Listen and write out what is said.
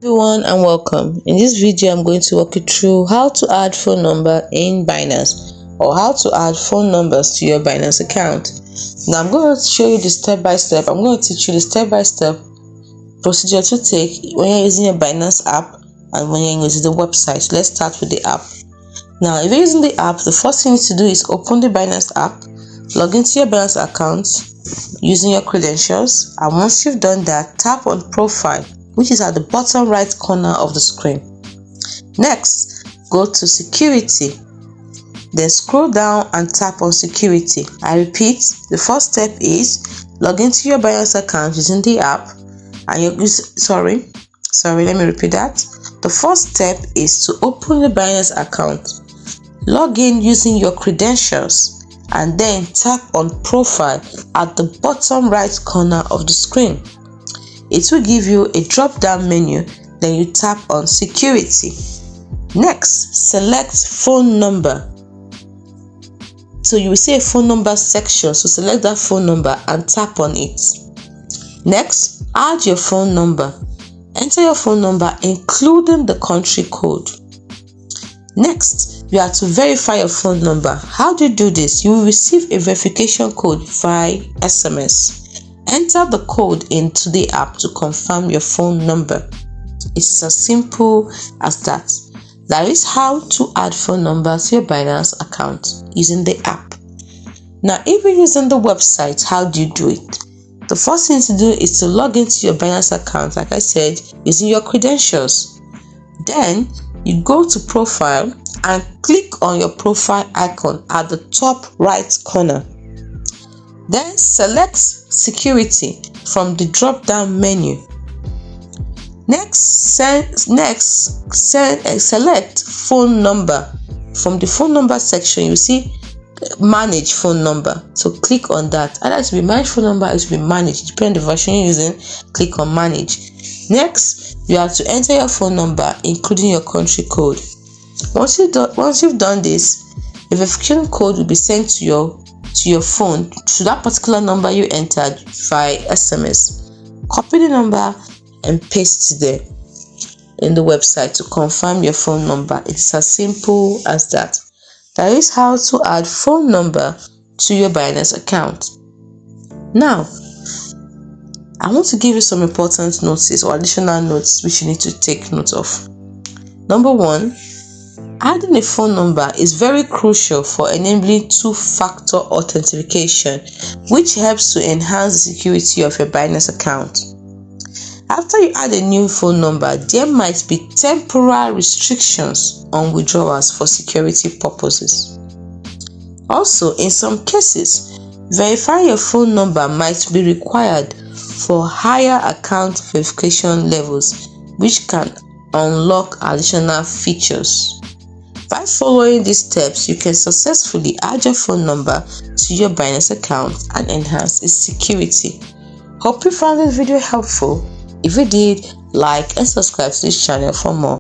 Everyone and welcome. In this video I'm going to walk you through how to add phone number in Binance, or how to add phone numbers to your Binance account. Now I'm going to show you the step-by-step. I'm going to teach you the step-by-step procedure to take when you're using your Binance app and when you're using the website. Let's start with the app. Now if you're using the app, the first thing you need to do is open the Binance app, log into your Binance account using your credentials, and once you've done that, tap on profile, which is at the bottom right corner of the screen. Next, go to security, then scroll down and tap on security. I repeat, the first step is log into your Binance account using the app, and let me repeat that. The first step is to open the Binance account, log in using your credentials, and then tap on profile at the bottom right corner of the screen. It will give you a drop down menu, then you tap on security. Next, select phone number. So you will see a phone number section, so select that phone number and tap on it. Next, add your phone number. Enter your phone number including the country code. Next, you have to verify your phone number. How do you do this? You will receive a verification code via SMS. Enter the code into the app to confirm your phone number. It's as simple as that. That is how to add phone numbers to your Binance account using the app. Now, if you're using the website, how do you do it? The first thing to do is to log into your Binance account, like I said, using your credentials. Then you go to profile and click on your profile icon at the top right corner. Then select security from the drop down menu. Next, select phone number. From the phone number section, you see manage phone number. So click on that. Either to be manage phone number, it will be managed. Depending on the version you're using, click on manage. Next, you have to enter your phone number, including your country code. Once you've done this, a verification code will be sent to your phone to that particular number you entered via SMS. Copy the number and paste it there in the website to confirm your phone number. It's as simple as that. That is how to add phone number to your Binance account. Now, I want to give you some important notices or additional notes which you need to take note of. Number one, adding a phone number is very crucial for enabling two-factor authentication, which helps to enhance the security of your Binance account. After you add a new phone number, there might be temporary restrictions on withdrawals for security purposes. Also, in some cases, verifying your phone number might be required for higher account verification levels, which can unlock additional features. By following these steps, you can successfully add your phone number to your Binance account and enhance its security. Hope you found this video helpful. If you did, like and subscribe to this channel for more.